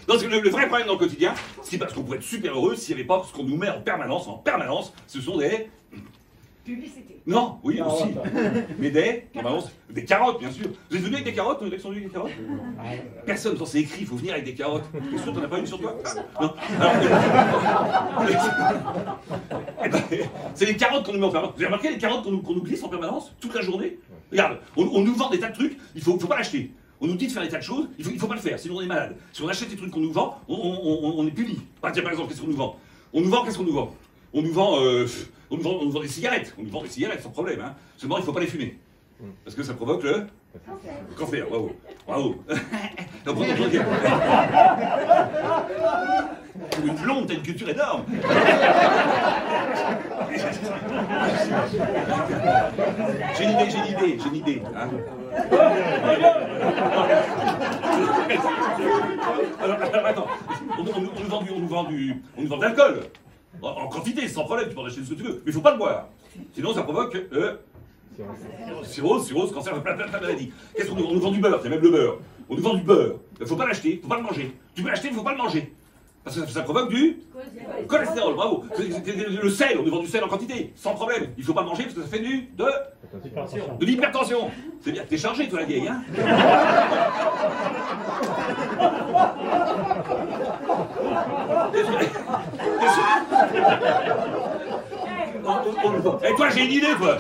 Non, le vrai problème dans le quotidien, c'est parce qu'on pourrait être super heureux s'il n'y avait pas ce qu'on nous met en permanence, ce sont des... Publicité. Non, oui, aussi. Mais des carottes, bien sûr. Vous êtes venu avec des carottes, avec des carottes? Personne, quand c'est écrit, il faut venir avec des carottes. T'es sûr, t'en as pas une sur toi? Non. C'est les carottes qu'on nous met en permanence. Vous avez remarqué les carottes qu'on nous glisse en permanence, toute la journée? Regarde, on nous vend des tas de trucs, il faut pas l'acheter. On nous dit de faire des tas de choses, il faut pas le faire, sinon on est malade. Si on achète des trucs qu'on nous vend, on est puni. Tiens, par exemple, qu'est-ce qu'on nous vend? Qu'est-ce qu'on nous vend? On nous vend des cigarettes. On nous vend des cigarettes sans problème. Hein. Seulement, il ne faut pas les fumer. Parce que ça provoque le cancer. Bravo. Bravo. Une blonde, t'as une culture énorme. J'ai une idée. Hein. Alors, attends. On nous vend de l'alcool. En quantité, sans problème, tu peux en acheter ce que tu veux, mais il ne faut pas le boire. Sinon, ça provoque cirrhose, cancer, plein de maladies. Qu'est-ce qu'on nous vend? On nous vend du beurre, c'est même le beurre. On nous vend du beurre. Il ne faut pas l'acheter, il ne faut pas le manger. Tu peux l'acheter, il ne faut pas le manger. Parce que ça provoque du cholestérol, bravo. Le sel, on nous vend du sel en quantité, sans problème. Il ne faut pas le manger parce que ça fait de l'hypertension. C'est bien que t'es chargé, toi, la vieille, hein. Et toi, j'ai une idée, toi.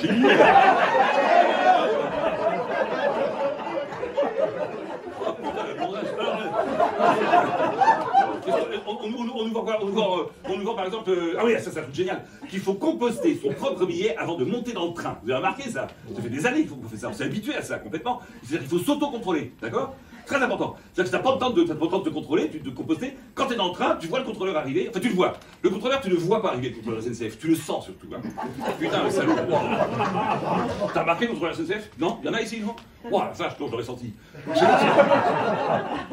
On nous vend par exemple, ah oui, ça c'est un truc génial, qu'il faut composter son propre billet avant de monter dans le train. Vous avez remarqué ça? Ça fait des années qu'on fait ça, on s'est habitué à ça complètement. C'est-à-dire qu'il faut s'auto-contrôler, d'accord? Très important. C'est-à-dire que tu n'as pas le temps de te contrôler, de composter. Quand tu es dans le train, tu vois le contrôleur arriver. Enfin, tu le vois. Le contrôleur, tu ne le vois pas arriver, le contrôleur SNCF. Tu le sens surtout. Hein. Putain, le salaud. T'as remarqué le contrôleur SNCF? Non? Il y en a ici, non? Oh la vache, non, je l'aurais senti.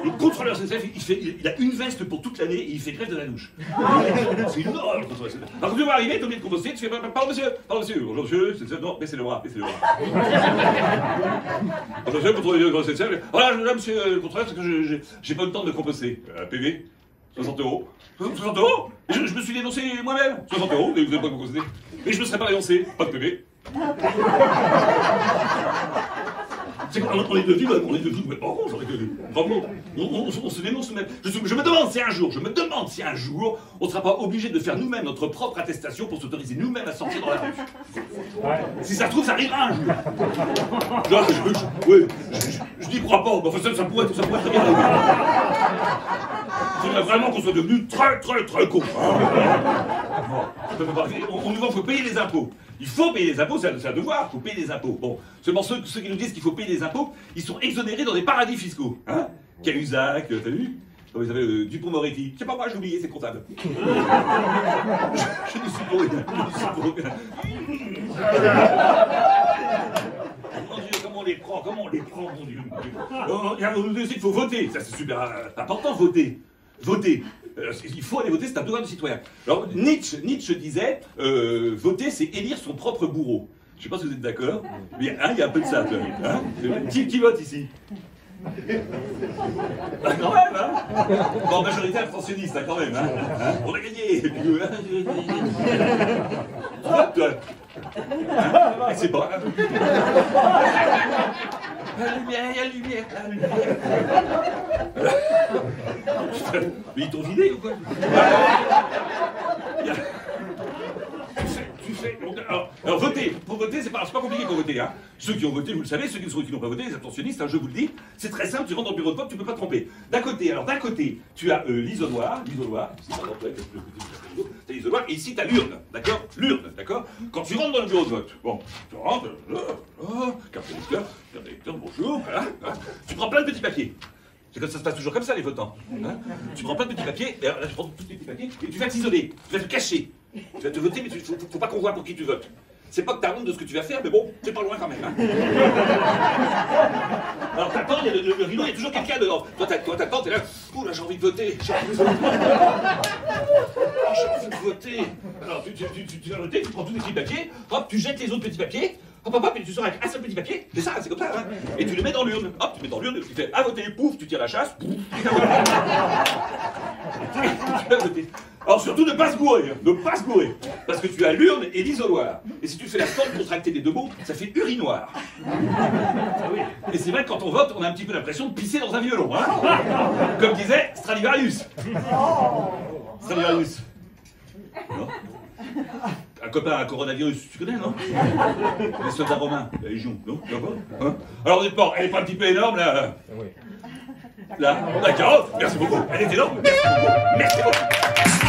Le contrôleur SNCF, il a une veste pour toute l'année et il fait grève de la douche. C'est une horreur, le contrôleur SNCF. Alors, quand tu vas arriver, tu es obligé de composter, tu fais pardon, monsieur. Bonjour, monsieur. Non, baissez le bras. Pardon, monsieur, contrôleur SNCF. Voilà, monsieur. Le contrôleur, c'est que j'ai pas eu le temps de composter. PV, 60 €. 60 € je me suis dénoncé moi-même. 60 €, et vous n'avez pas composté. Et je me serais pas dénoncé. Pas de PV. On est devenus orange, vraiment. On se dénonce nous-mêmes. Je me demande si un jour, on ne sera pas obligé de faire nous-mêmes notre propre attestation pour s'autoriser nous-mêmes à sortir dans la rue. Ouais. Si ça se trouve, ça arrivera un jour. Je n'y crois pas, mais enfin, ça pourrait très bien arriver. Il faudrait vraiment qu'on soit devenu très con. On nous dit qu'il faut payer les impôts. Il faut payer les impôts, c'est un devoir, il faut payer les impôts. Bon, seulement ceux qui nous disent qu'il faut payer les impôts, ils sont exonérés dans des paradis fiscaux. Hein? Cahuzac, t'as vu? Comment il s'appelle? Dupond-Moretti. Je sais pas moi, j'ai oublié, c'est comptable. Je n'y suis pour rien. Mon Dieu, comment on les prend, mon Dieu. On nous dit qu'il faut voter, ça c'est super important, voter. Il faut aller voter, c'est un devoir de citoyen. Alors Nietzsche disait, voter c'est élire son propre bourreau. Je ne sais pas si vous êtes d'accord, mais il y a un peu de ça. Hein, qui vote ici? Ah, quand même, hein? Bon, majorité abstentionniste, hein, quand même, hein? On a gagné. Tu votes, toi? Hein? C'est pas. La lumière. Mais ils t'ont vidé ou quoi? Alors voter, pour voter, c'est pas compliqué pour voter. Hein. Ceux qui ont voté, vous le savez, ceux qui n'ont pas voté, les abstentionnistes, hein, je vous le dis, c'est très simple, tu rentres dans le bureau de vote, tu peux pas te tromper. D'un côté, tu as l'isoloir, ici, t'as l'isoloir, et ici t'as l'urne, d'accord? L'urne, d'accord? Quand tu rentres dans le bureau de vote, bon, tu rentres, carte d'électeur, bonjour, voilà, tu prends plein de petits papiers. C'est comme ça se passe toujours comme ça, les votants. Hein, tu prends plein de petits papiers, et alors là, tu prends tous les petits papiers, et tu vas t'isoler, tu vas te cacher. Tu vas te voter, mais faut pas qu'on voit pour qui tu votes. C'est pas que t'as honte de ce que tu vas faire, mais bon, c'est pas loin quand même. Hein. Alors t'attends, le rideau, il y a toujours quelqu'un dedans. Toi t'attends, t'es là, oh là j'ai envie de voter. J'ai envie de voter. Alors tu vas voter, tu prends tous les petits papiers, hop, tu jettes les autres petits papiers. Hop, et tu sors avec un seul petit papier, c'est ça, c'est comme ça, hein. Et tu le mets dans l'urne, hop, tu mets dans l'urne, tu fais à voter, pouf, tu tires la chasse, pouf, Alors surtout ne pas se gourer, ne pas se gourer. Parce que tu as l'urne et l'isoloir. Et si tu fais la forme contractée des deux mots, ça fait urinoir. Et c'est vrai que quand on vote, on a un petit peu l'impression de pisser dans un violon. Hein, comme disait Stradivarius. Stradivarius. Non, un copain à coronavirus, tu connais, non? Les soldats romains, la Légion, non? Hein? Alors, elle n'est pas un petit peu énorme, là? Oui. Là, d'accord, merci beaucoup. Elle est énorme, merci beaucoup. Merci beaucoup.